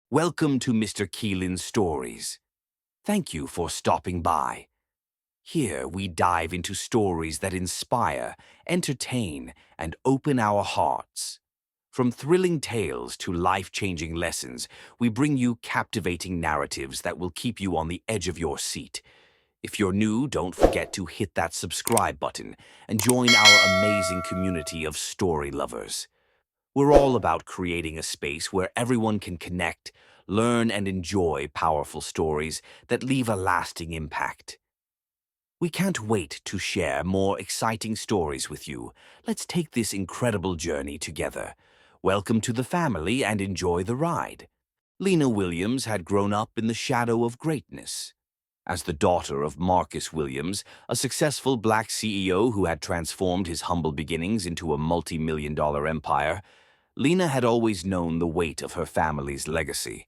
Welcome to Mr. Keelin's Stories. Thank you for stopping by. Here we dive into stories that inspire, entertain, and open our hearts. From thrilling tales to life-changing lessons, we bring you captivating narratives that will keep you on the edge of your seat. If you're new, don't forget to hit that subscribe button and join our amazing community of story lovers. We're all about creating a space where everyone can connect, learn, and enjoy powerful stories that leave a lasting impact. We can't wait to share more exciting stories with you. Let's take this incredible journey together. Welcome to the family and enjoy the ride. Lena Williams had grown up in the shadow of greatness. As the daughter of Marcus Williams, a successful black CEO who had transformed his humble beginnings into a multi-million-dollar empire, Lena had always known the weight of her family's legacy.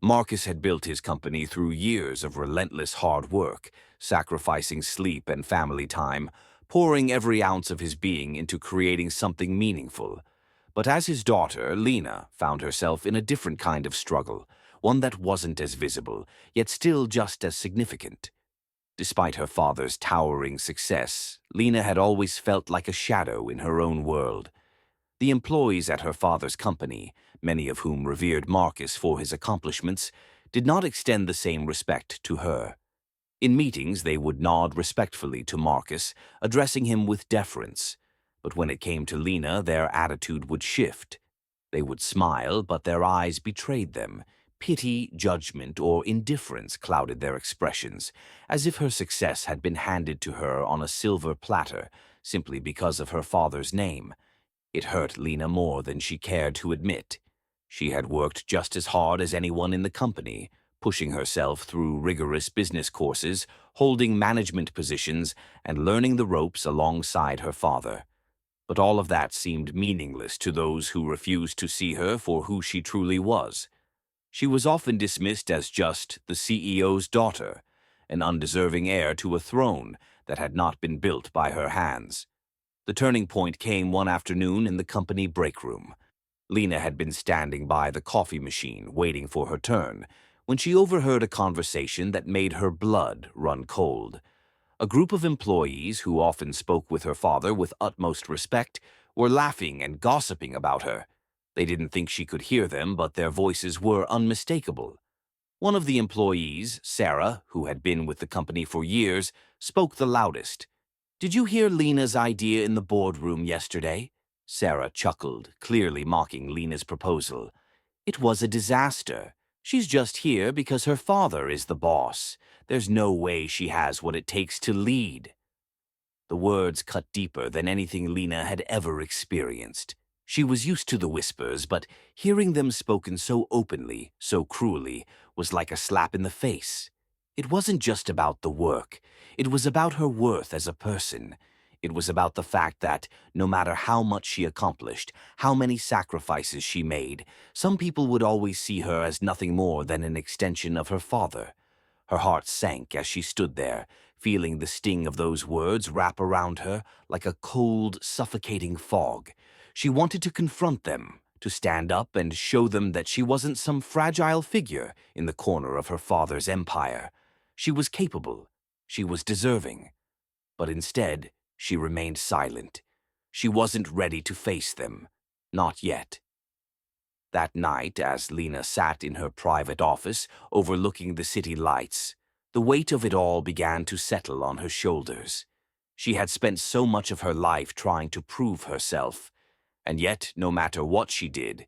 Marcus had built his company through years of relentless hard work, sacrificing sleep and family time, pouring every ounce of his being into creating something meaningful. But as his daughter, Lena found herself in a different kind of struggle, one that wasn't as visible, yet still just as significant. Despite her father's towering success, Lena had always felt like a shadow in her own world. The employees at her father's company, many of whom revered Marcus for his accomplishments, did not extend the same respect to her. In meetings, they would nod respectfully to Marcus, addressing him with deference. But when it came to Lena, their attitude would shift. They would smile, but their eyes betrayed them. Pity, judgment, or indifference clouded their expressions, as if her success had been handed to her on a silver platter, simply because of her father's name. It hurt Lena more than she cared to admit. She had worked just as hard as anyone in the company, pushing herself through rigorous business courses, holding management positions, and learning the ropes alongside her father. But all of that seemed meaningless to those who refused to see her for who she truly was. She was often dismissed as just the CEO's daughter, an undeserving heir to a throne that had not been built by her hands. The turning point came one afternoon in the company break room. Lena had been standing by the coffee machine, waiting for her turn, when she overheard a conversation that made her blood run cold. A group of employees, who often spoke with her father with utmost respect, were laughing and gossiping about her. They didn't think she could hear them, but their voices were unmistakable. One of the employees, Sarah, who had been with the company for years, spoke the loudest. "Did you hear Lena's idea in the boardroom yesterday?" Sarah chuckled, clearly mocking Lena's proposal. "It was a disaster. She's just here because her father is the boss. There's no way she has what it takes to lead." The words cut deeper than anything Lena had ever experienced. She was used to the whispers, but hearing them spoken so openly, so cruelly, was like a slap in the face. It wasn't just about the work. It was about her worth as a person. It was about the fact that, no matter how much she accomplished, how many sacrifices she made, some people would always see her as nothing more than an extension of her father. Her heart sank as she stood there, feeling the sting of those words wrap around her like a cold, suffocating fog. She wanted to confront them, to stand up and show them that she wasn't some fragile figure in the corner of her father's empire. She was capable. She was deserving. But instead, she remained silent. She wasn't ready to face them. Not yet. That night, as Lena sat in her private office, overlooking the city lights, the weight of it all began to settle on her shoulders. She had spent so much of her life trying to prove herself, and yet, no matter what she did,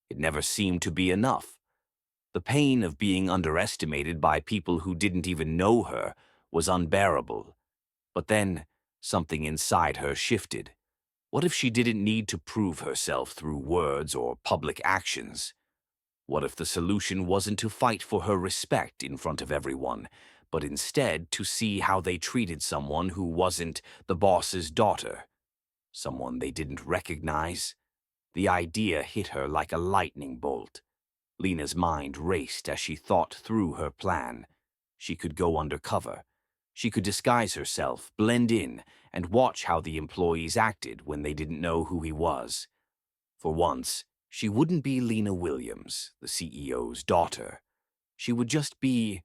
it never seemed to be enough. The pain of being underestimated by people who didn't even know her was unbearable. But then, something inside her shifted. What if she didn't need to prove herself through words or public actions? What if the solution wasn't to fight for her respect in front of everyone, but instead to see how they treated someone who wasn't the boss's daughter? Someone they didn't recognize? The idea hit her like a lightning bolt. Lena's mind raced as she thought through her plan. She could go undercover. She could disguise herself, blend in, and watch how the employees acted when they didn't know who he was. For once, She wouldn't be Lena Williams, the CEO's daughter. She would just be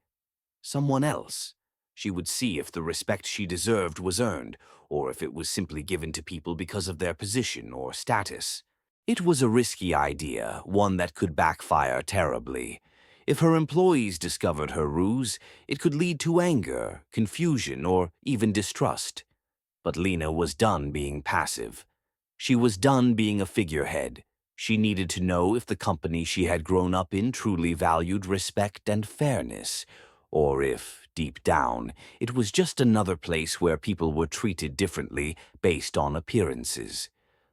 someone else. She would see if the respect she deserved was earned, or if it was simply given to people because of their position or status. It was a risky idea, one that could backfire terribly. If her employees discovered her ruse, it could lead to anger, confusion, or even distrust. But Lena was done being passive. She was done being a figurehead. She needed to know if the company she had grown up in truly valued respect and fairness, or if, deep down, it was just another place where people were treated differently based on appearances.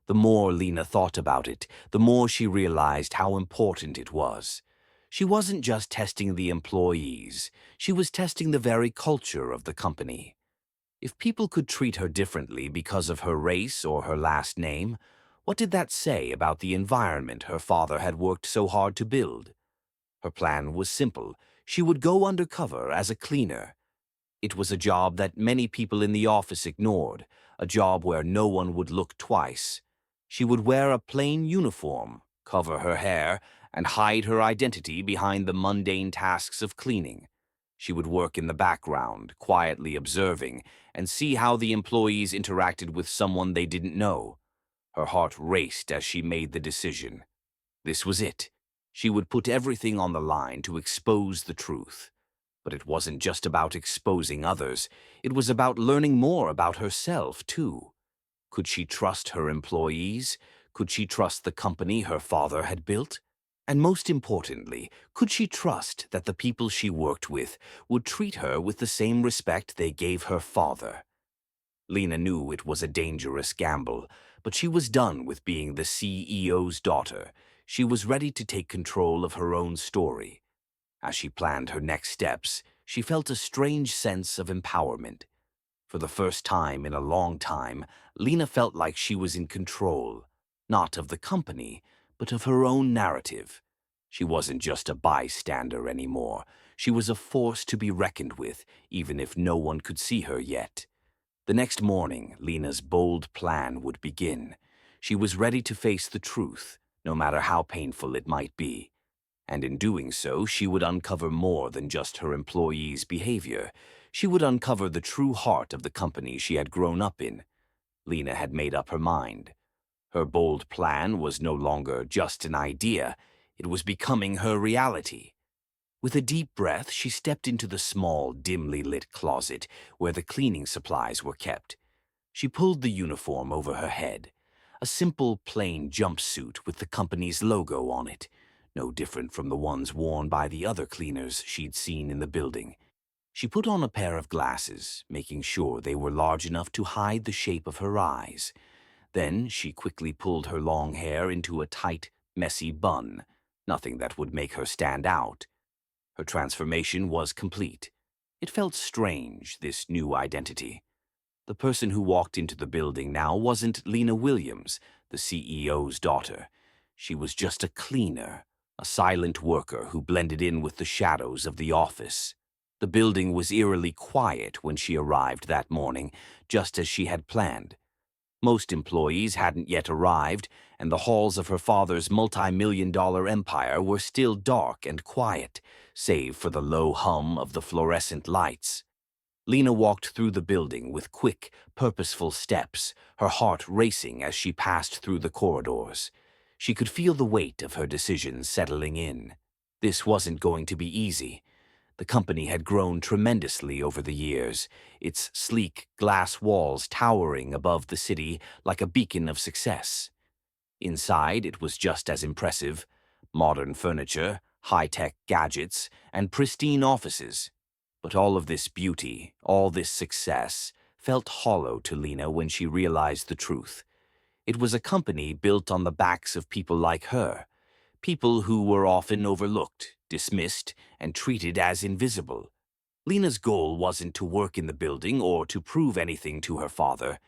The more Lena thought about it, the more she realized how important it was. She wasn't just testing the employees, she was testing the very culture of the company. If people could treat her differently because of her race or her last name, what did that say about the environment her father had worked so hard to build? Her plan was simple. She would go undercover as a cleaner. It was a job that many people in the office ignored, a job where no one would look twice. She would wear a plain uniform, cover her hair, and hide her identity behind the mundane tasks of cleaning. She would work in the background, quietly observing, and see how the employees interacted with someone they didn't know. Her heart raced as she made the decision. This was it. She would put everything on the line to expose the truth. But it wasn't just about exposing others. It was about learning more about herself, too. Could she trust her employees? Could she trust the company her father had built? And most importantly, could she trust that the people she worked with would treat her with the same respect they gave her father? Lena knew it was a dangerous gamble, but she was done with being the CEO's daughter. She was ready to take control of her own story. As she planned her next steps, she felt a strange sense of empowerment. For the first time in a long time, Lena felt like she was in control, not of the company, but of her own narrative. She wasn't just a bystander anymore. She was a force to be reckoned with, even if no one could see her yet. The next morning, Lena's bold plan would begin. She was ready to face the truth, no matter how painful it might be. And in doing so, she would uncover more than just her employees' behavior. She would uncover the true heart of the company she had grown up in. Lena had made up her mind. Her bold plan was no longer just an idea. It was becoming her reality. With a deep breath, she stepped into the small, dimly lit closet where the cleaning supplies were kept. She pulled the uniform over her head, a simple, plain jumpsuit with the company's logo on it, no different from the ones worn by the other cleaners she'd seen in the building. She put on a pair of glasses, making sure they were large enough to hide the shape of her eyes. Then she quickly pulled her long hair into a tight, messy bun, nothing that would make her stand out. Her transformation was complete. It felt strange, this new identity. The person who walked into the building now wasn't Lena Williams, the CEO's daughter. She was just a cleaner, a silent worker who blended in with the shadows of the office. The building was eerily quiet when she arrived that morning, just as she had planned. Most employees hadn't yet arrived, and the halls of her father's multi-million-dollar empire were still dark and quiet, save for the low hum of the fluorescent lights. Lena walked through the building with quick, purposeful steps, her heart racing as she passed through the corridors. She could feel the weight of her decisions settling in. This wasn't going to be easy. The company had grown tremendously over the years, its sleek glass walls towering above the city like a beacon of success. Inside, it was just as impressive: modern furniture, high-tech gadgets, and pristine offices. But all of this beauty, all this success, felt hollow to Lena when she realized the truth. It was a company built on the backs of people like her, people who were often overlooked, dismissed, and treated as invisible. Lena's goal wasn't to work in the building or to prove anything to her father.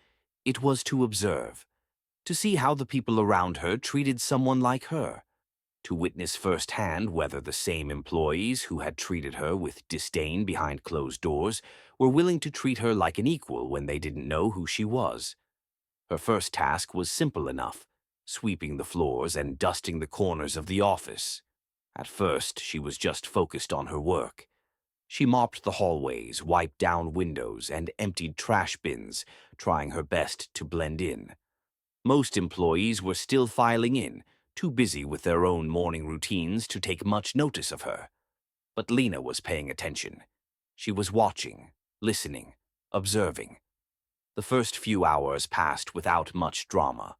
It was to observe, to see how the people around her treated someone like her, to witness firsthand whether the same employees who had treated her with disdain behind closed doors were willing to treat her like an equal when they didn't know who she was. Her first task was simple enough: sweeping the floors and dusting the corners of the office. At first, she was just focused on her work. She mopped the hallways, wiped down windows, and emptied trash bins, trying her best to blend in. Most employees were still filing in, too busy with their own morning routines to take much notice of her. But Lena was paying attention. She was watching, listening, observing. The first few hours passed without much drama.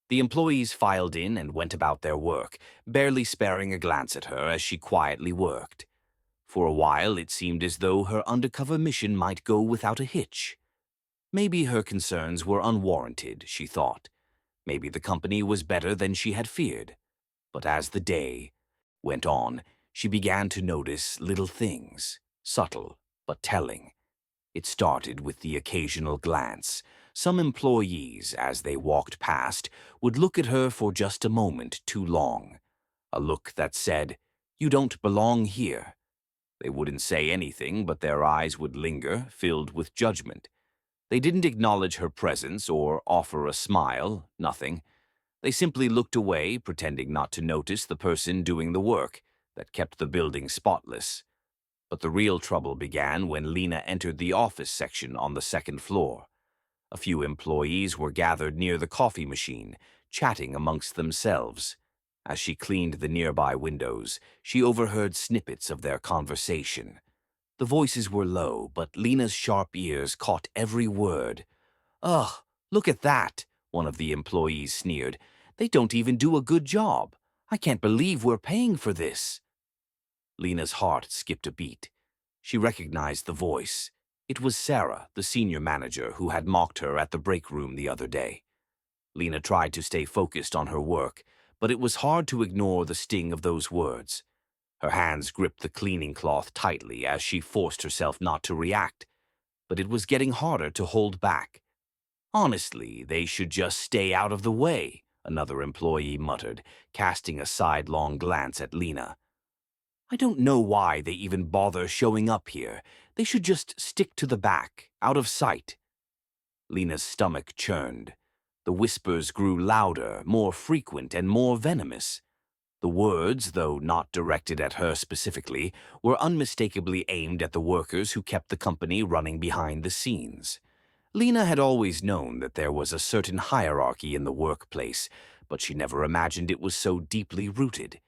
The employees filed in and went about their work, barely sparing a glance at her as she quietly worked. For a while, it seemed as though her undercover mission might go without a hitch. Maybe her concerns were unwarranted, she thought. Maybe the company was better than she had feared. But as the day went on, she began to notice little things, subtle but telling. It started with the occasional glance. Some employees, as they walked past, would look at her for just a moment too long. A look that said, "You don't belong here." They wouldn't say anything, but their eyes would linger, filled with judgment. They didn't acknowledge her presence or offer a smile, nothing. They simply looked away, pretending not to notice the person doing the work that kept the building spotless. But the real trouble began when Lena entered the office section on the second floor. A few employees were gathered near the coffee machine, chatting amongst themselves. As she cleaned the nearby windows, she overheard snippets of their conversation. The voices were low, but Lena's sharp ears caught every word. "Ugh, look at that," one of the employees sneered. "They don't even do a good job. I can't believe we're paying for this." Lena's heart skipped a beat. She recognized the voice. It was Sarah, the senior manager, who had mocked her at the break room the other day. Lena tried to stay focused on her work, but it was hard to ignore the sting of those words. Her hands gripped the cleaning cloth tightly as she forced herself not to react, but it was getting harder to hold back. "Honestly, they should just stay out of the way," another employee muttered, casting a sidelong glance at Lena. "I don't know why they even bother showing up here. They should just stick to the back, out of sight." Lena's stomach churned. The whispers grew louder, more frequent, and more venomous. The words, though not directed at her specifically, were unmistakably aimed at the workers who kept the company running behind the scenes. Lena had always known that there was a certain hierarchy in the workplace, but she never imagined it was so deeply rooted.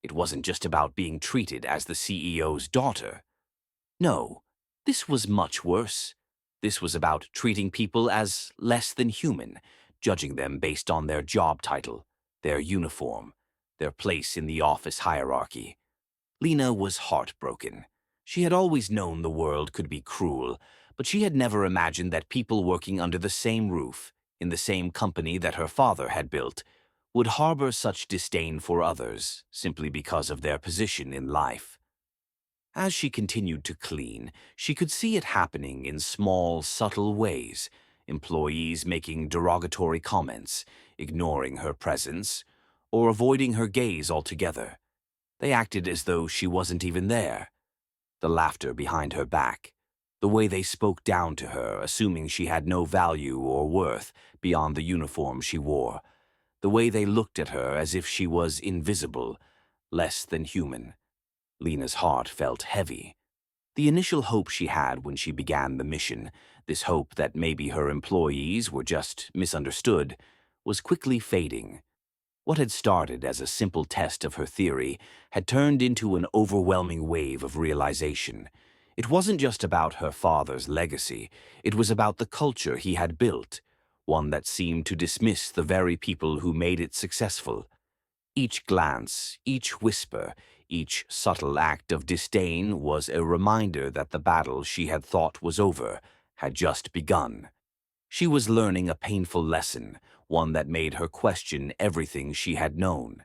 It wasn't just about being treated as the CEO's daughter. No, this was much worse. This was about treating people as less than human, judging them based on their job title, their uniform, their place in the office hierarchy. Lena was heartbroken. She had always known the world could be cruel, but she had never imagined that people working under the same roof, in the same company that her father had built, would harbor such disdain for others simply because of their position in life. As she continued to clean, she could see it happening in small, subtle ways, employees making derogatory comments, ignoring her presence, or avoiding her gaze altogether. They acted as though she wasn't even there. The laughter behind her back, the way they spoke down to her, assuming she had no value or worth beyond the uniform she wore, the way they looked at her as if she was invisible, less than human. Lena's heart felt heavy. The initial hope she had when she began the mission, this hope that maybe her employees were just misunderstood, was quickly fading. What had started as a simple test of her theory had turned into an overwhelming wave of realization. It wasn't just about her father's legacy, it was about the culture he had built, one that seemed to dismiss the very people who made it successful. Each glance, each whisper, each subtle act of disdain was a reminder that the battle she had thought was over had just begun. She was learning a painful lesson, one that made her question everything she had known.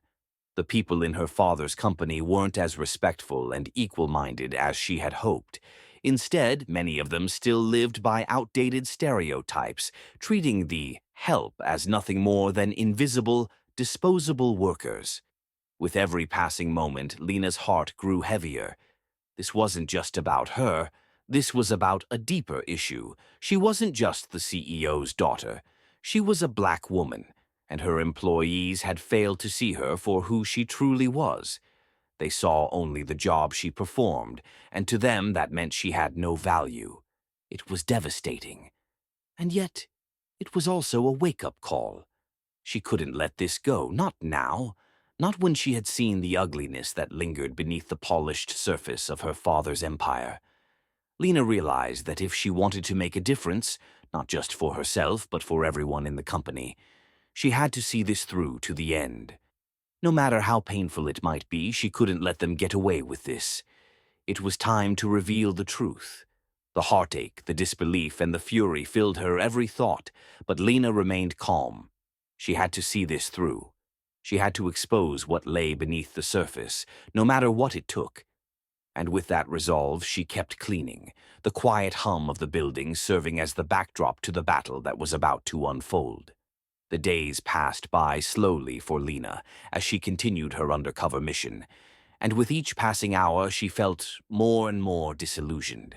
The people in her father's company weren't as respectful and equal-minded as she had hoped. Instead, many of them still lived by outdated stereotypes, treating the help as nothing more than invisible, disposable workers. With every passing moment, Lena's heart grew heavier. This wasn't just about her. This was about a deeper issue. She wasn't just the CEO's daughter. She was a black woman, and her employees had failed to see her for who she truly was. They saw only the job she performed, and to them that meant she had no value. It was devastating. And yet, it was also a wake-up call. She couldn't let this go, not now, not when she had seen the ugliness that lingered beneath the polished surface of her father's empire. Lena realized that if she wanted to make a difference, not just for herself but for everyone in the company, she had to see this through to the end. No matter how painful it might be, she couldn't let them get away with this. It was time to reveal the truth. The heartache, the disbelief, and the fury filled her every thought, but Lena remained calm. She had to see this through. She had to expose what lay beneath the surface, no matter what it took. And with that resolve, she kept cleaning, the quiet hum of the building serving as the backdrop to the battle that was about to unfold. The days passed by slowly for Lena as she continued her undercover mission, and with each passing hour she felt more and more disillusioned.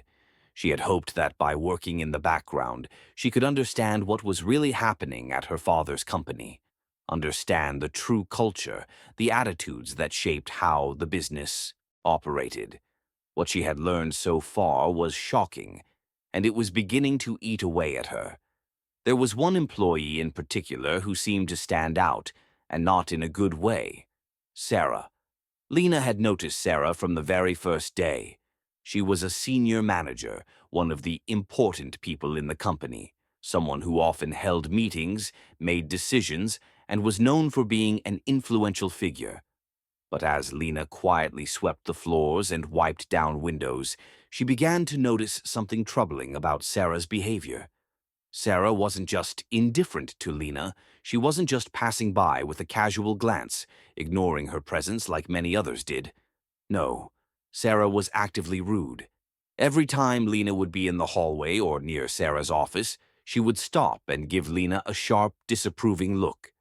She had hoped that by working in the background, she could understand what was really happening at her father's company, understand the true culture, the attitudes that shaped how the business operated. What she had learned so far was shocking, and it was beginning to eat away at her. There was one employee in particular who seemed to stand out, and not in a good way. Sarah. Lena had noticed Sarah from the very first day. She was a senior manager, one of the important people in the company, someone who often held meetings, made decisions, and was known for being an influential figure. But as Lena quietly swept the floors and wiped down windows, she began to notice something troubling about Sarah's behavior. Sarah wasn't just indifferent to Lena, she wasn't just passing by with a casual glance, ignoring her presence like many others did. No, Sarah was actively rude. Every time Lena would be in the hallway or near Sarah's office, she would stop and give Lena a sharp, disapproving look.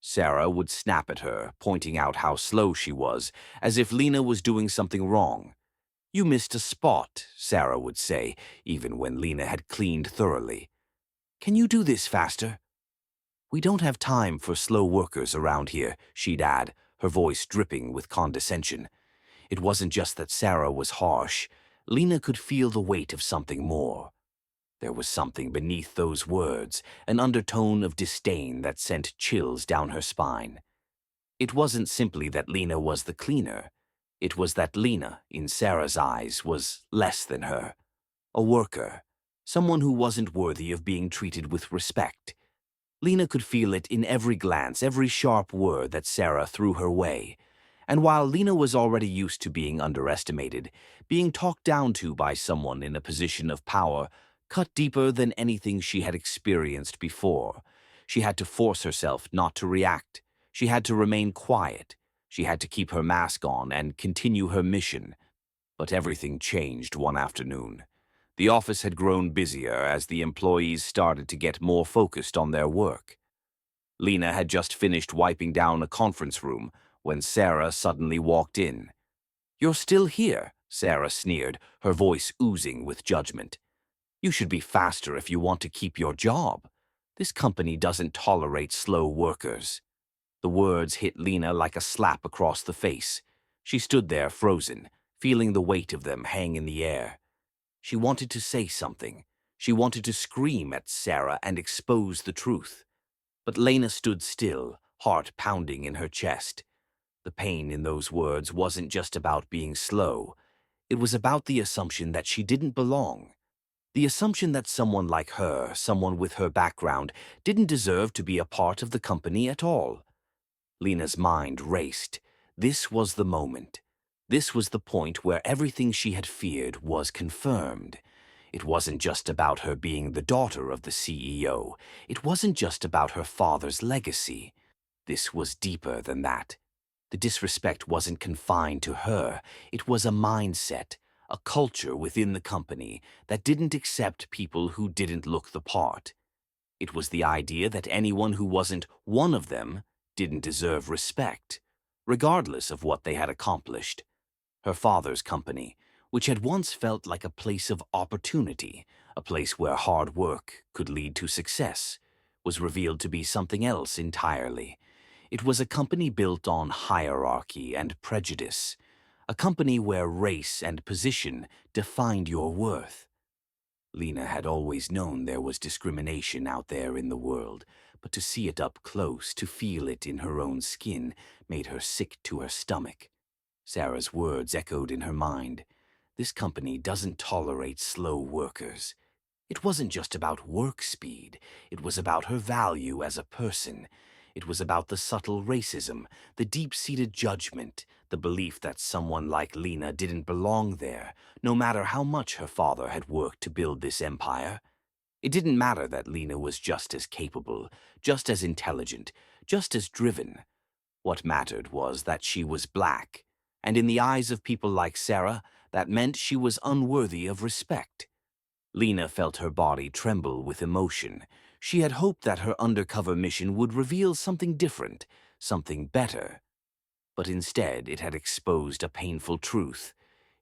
Sarah would snap at her, pointing out how slow she was, as if Lena was doing something wrong. "You missed a spot," Sarah would say, even when Lena had cleaned thoroughly. "Can you do this faster?" "We don't have time for slow workers around here," she'd add, her voice dripping with condescension. It wasn't just that Sarah was harsh. Lena could feel the weight of something more. There was something beneath those words, an undertone of disdain that sent chills down her spine. It wasn't simply that Lena was the cleaner. It was that Lena, in Sarah's eyes, was less than her. A worker. Someone who wasn't worthy of being treated with respect. Lena could feel it in every glance, every sharp word that Sarah threw her way. And while Lena was already used to being underestimated, being talked down to by someone in a position of power cut deeper than anything she had experienced before. She had to force herself not to react. She had to remain quiet. She had to keep her mask on and continue her mission. But everything changed one afternoon. The office had grown busier as the employees started to get more focused on their work. Lena had just finished wiping down a conference room when Sarah suddenly walked in. "You're still here," Sarah sneered, her voice oozing with judgment. "You should be faster if you want to keep your job. This company doesn't tolerate slow workers." The words hit Lena like a slap across the face. She stood there frozen, feeling the weight of them hang in the air. She wanted to say something. She wanted to scream at Sarah and expose the truth. But Lena stood still, heart pounding in her chest. The pain in those words wasn't just about being slow. It was about the assumption that she didn't belong. The assumption that someone like her, someone with her background, didn't deserve to be a part of the company at all. Lena's mind raced. This was the moment. This was the point where everything she had feared was confirmed. It wasn't just about her being the daughter of the CEO. It wasn't just about her father's legacy. This was deeper than that. The disrespect wasn't confined to her. It was a mindset, a culture within the company that didn't accept people who didn't look the part. It was the idea that anyone who wasn't one of them didn't deserve respect, regardless of what they had accomplished. Her father's company, which had once felt like a place of opportunity, a place where hard work could lead to success, was revealed to be something else entirely. It was a company built on hierarchy and prejudice, a company where race and position defined your worth. Lena had always known there was discrimination out there in the world, but to see it up close, to feel it in her own skin, made her sick to her stomach. Sarah's words echoed in her mind. This company doesn't tolerate slow workers. It wasn't just about work speed. It was about her value as a person. It was about the subtle racism, the deep-seated judgment, the belief that someone like Lena didn't belong there, no matter how much her father had worked to build this empire. It didn't matter that Lena was just as capable, just as intelligent, just as driven. What mattered was that she was black, and in the eyes of people like Sarah, that meant she was unworthy of respect. Lena felt her body tremble with emotion. She had hoped that her undercover mission would reveal something different, something better. But instead, it had exposed a painful truth.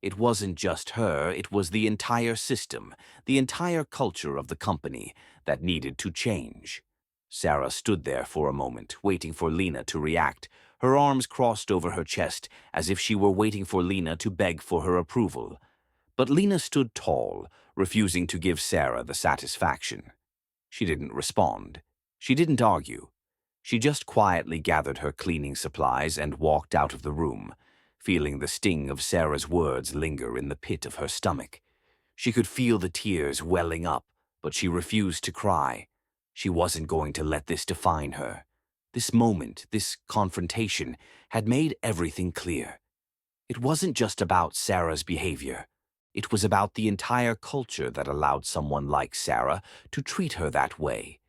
It wasn't just her, it was the entire system, the entire culture of the company that needed to change. Sarah stood there for a moment, waiting for Lena to react, her arms crossed over her chest as if she were waiting for Lena to beg for her approval. But Lena stood tall, refusing to give Sarah the satisfaction. She didn't respond. She didn't argue. She just quietly gathered her cleaning supplies and walked out of the room, feeling the sting of Sarah's words linger in the pit of her stomach. She could feel the tears welling up, but she refused to cry. She wasn't going to let this define her. This moment, this confrontation, had made everything clear. It wasn't just about Sarah's behavior. It was about the entire culture that allowed someone like Sarah to treat her that way.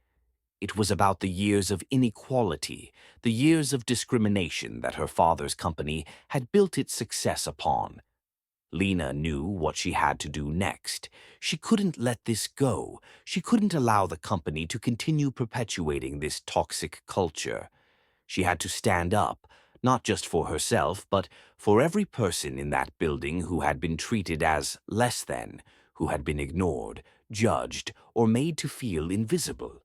It was about the years of inequality, the years of discrimination that her father's company had built its success upon. Lena knew what she had to do next. She couldn't let this go. She couldn't allow the company to continue perpetuating this toxic culture. She had to stand up, not just for herself, but for every person in that building who had been treated as less than, who had been ignored, judged, or made to feel invisible.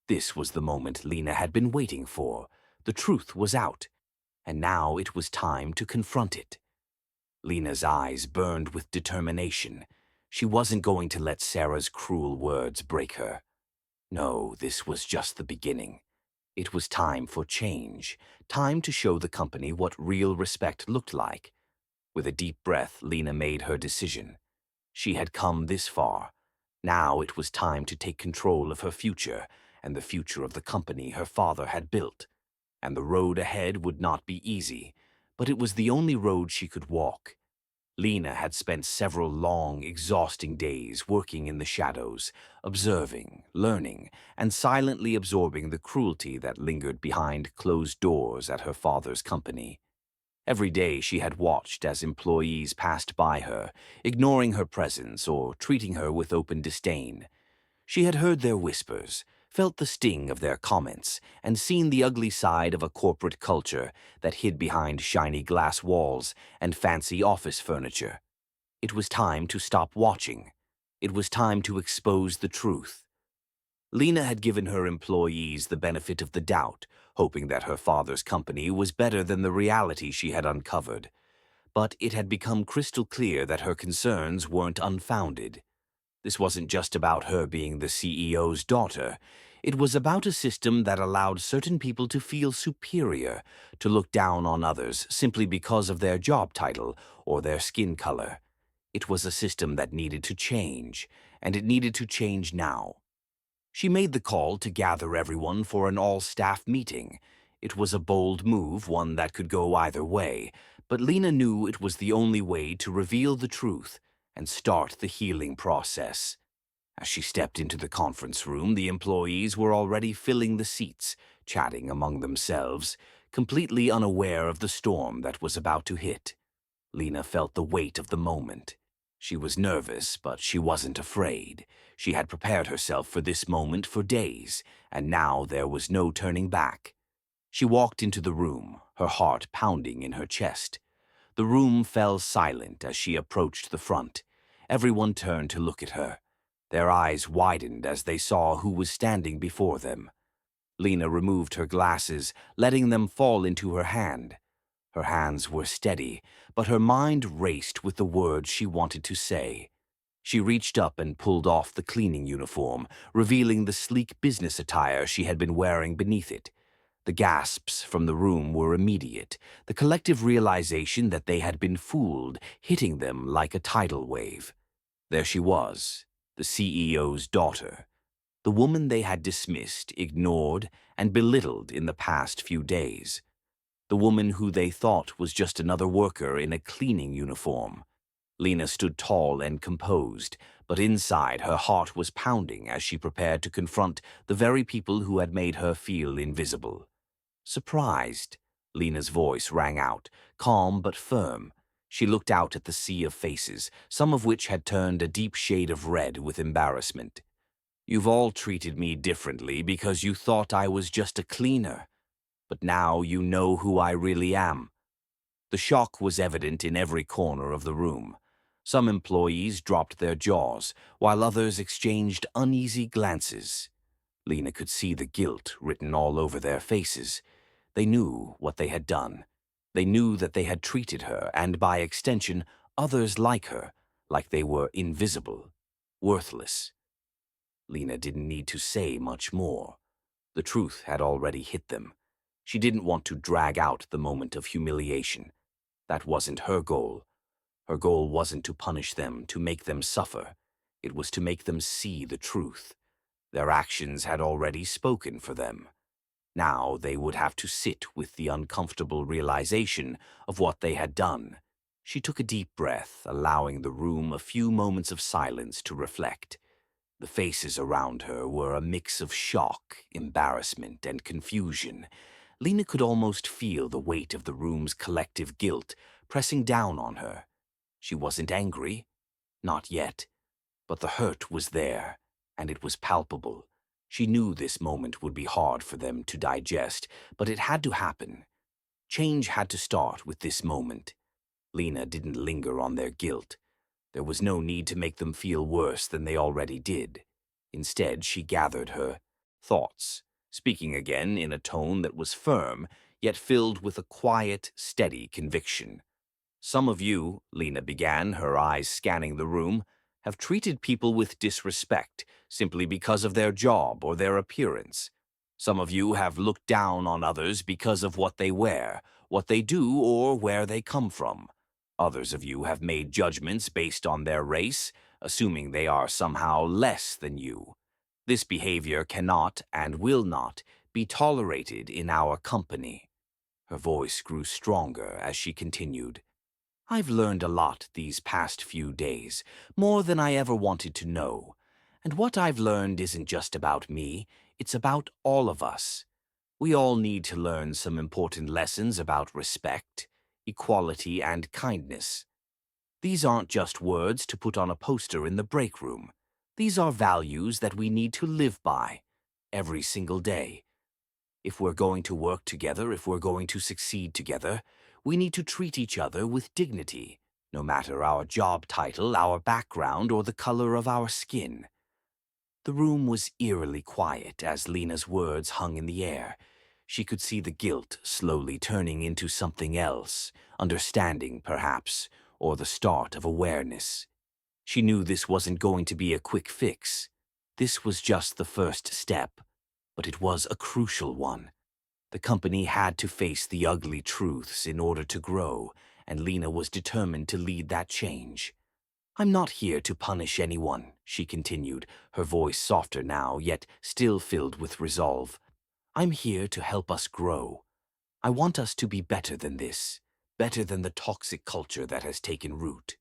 This was the moment Lena had been waiting for. The truth was out, and now it was time to confront it. Lena's eyes burned with determination. She wasn't going to let Sarah's cruel words break her. No, this was just the beginning. It was time for change, time to show the company what real respect looked like. With a deep breath, Lena made her decision. She had come this far. Now it was time to take control of her future and the future of the company her father had built. And the road ahead would not be easy, but it was the only road she could walk. Lena had spent several long, exhausting days working in the shadows, observing, learning, and silently absorbing the cruelty that lingered behind closed doors at her father's company. Every day she had watched as employees passed by her, ignoring her presence or treating her with open disdain. She had heard their whispers, felt the sting of their comments, and seen the ugly side of a corporate culture that hid behind shiny glass walls and fancy office furniture. It was time to stop watching. It was time to expose the truth. Lena had given her employees the benefit of the doubt, hoping that her father's company was better than the reality she had uncovered. But it had become crystal clear that her concerns weren't unfounded. This wasn't just about her being the CEO's daughter. It was about a system that allowed certain people to feel superior, to look down on others simply because of their job title or their skin color. It was a system that needed to change, and it needed to change now. She made the call to gather everyone for an all-staff meeting. It was a bold move, one that could go either way, but Lena knew it was the only way to reveal the truth and start the healing process. As she stepped into the conference room, the employees were already filling the seats, chatting among themselves, completely unaware of the storm that was about to hit. Lena felt the weight of the moment. She was nervous, but she wasn't afraid. She had prepared herself for this moment for days, and now there was no turning back. She walked into the room, her heart pounding in her chest. The room fell silent as she approached the front. Everyone turned to look at her. Their eyes widened as they saw who was standing before them. Lena removed her glasses, letting them fall into her hand. Her hands were steady, but her mind raced with the words she wanted to say. She reached up and pulled off the cleaning uniform, revealing the sleek business attire she had been wearing beneath it. The gasps from the room were immediate, the collective realization that they had been fooled hitting them like a tidal wave. There she was, the CEO's daughter, the woman they had dismissed, ignored, and belittled in the past few days. The woman who they thought was just another worker in a cleaning uniform. Lena stood tall and composed, but inside her heart was pounding as she prepared to confront the very people who had made her feel invisible. Surprised, Lena's voice rang out, calm but firm. She looked out at the sea of faces, some of which had turned a deep shade of red with embarrassment. You've all treated me differently because you thought I was just a cleaner. But now you know who I really am. The shock was evident in every corner of the room. Some employees dropped their jaws, while others exchanged uneasy glances. Lena could see the guilt written all over their faces. They knew what they had done. They knew that they had treated her, and by extension, others like her, like they were invisible, worthless. Lena didn't need to say much more. The truth had already hit them. She didn't want to drag out the moment of humiliation. That wasn't her goal. Her goal wasn't to punish them, to make them suffer. It was to make them see the truth. Their actions had already spoken for them. Now they would have to sit with the uncomfortable realization of what they had done. She took a deep breath, allowing the room a few moments of silence to reflect. The faces around her were a mix of shock, embarrassment, and confusion. Lena could almost feel the weight of the room's collective guilt pressing down on her. She wasn't angry, not yet, but the hurt was there, and it was palpable. She knew this moment would be hard for them to digest, but it had to happen. Change had to start with this moment. Lena didn't linger on their guilt. There was no need to make them feel worse than they already did. Instead, she gathered her thoughts, speaking again in a tone that was firm, yet filled with a quiet, steady conviction. Some of you, Lena began, her eyes scanning the room, have treated people with disrespect simply because of their job or their appearance. Some of you have looked down on others because of what they wear, what they do, or where they come from. Others of you have made judgments based on their race, assuming they are somehow less than you. This behavior cannot and will not be tolerated in our company. Her voice grew stronger as she continued. I've learned a lot these past few days, more than I ever wanted to know. And what I've learned isn't just about me, it's about all of us. We all need to learn some important lessons about respect, equality, and kindness. These aren't just words to put on a poster in the break room. These are values that we need to live by every single day. If we're going to work together, if we're going to succeed together, we need to treat each other with dignity, no matter our job title, our background, or the color of our skin. The room was eerily quiet as Lena's words hung in the air. She could see the guilt slowly turning into something else, understanding, perhaps, or the start of awareness. She knew this wasn't going to be a quick fix. This was just the first step, but it was a crucial one. The company had to face the ugly truths in order to grow, and Lena was determined to lead that change. I'm not here to punish anyone, she continued, her voice softer now, yet still filled with resolve. I'm here to help us grow. I want us to be better than this, better than the toxic culture that has taken root.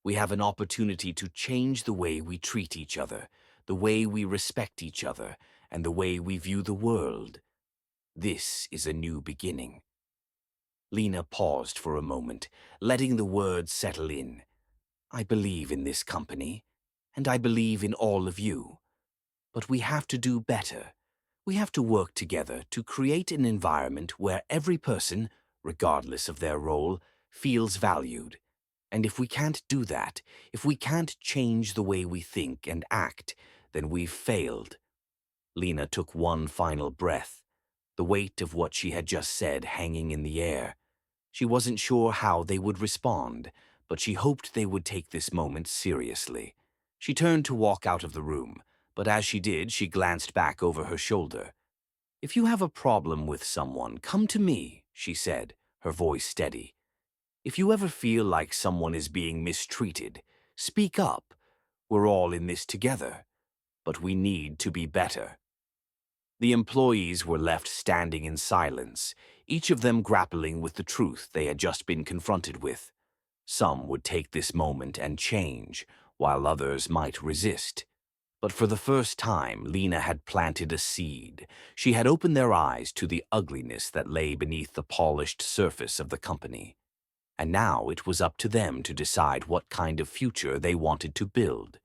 We have an opportunity to change the way we treat each other, the way we respect each other, and the way we view the world. This is a new beginning. Lena paused for a moment, letting the words settle in. I believe in this company, and I believe in all of you. But we have to do better. We have to work together to create an environment where every person, regardless of their role, feels valued. And if we can't do that, if we can't change the way we think and act, then we've failed. Lena took one final breath, the weight of what she had just said hanging in the air. She wasn't sure how they would respond, but she hoped they would take this moment seriously. She turned to walk out of the room, but as she did, she glanced back over her shoulder. "If you have a problem with someone, come to me," she said, her voice steady. "If you ever feel like someone is being mistreated, speak up. We're all in this together, but we need to be better." The employees were left standing in silence, each of them grappling with the truth they had just been confronted with. Some would take this moment and change, while others might resist. But for the first time, Lena had planted a seed. She had opened their eyes to the ugliness that lay beneath the polished surface of the company. And now it was up to them to decide what kind of future they wanted to build.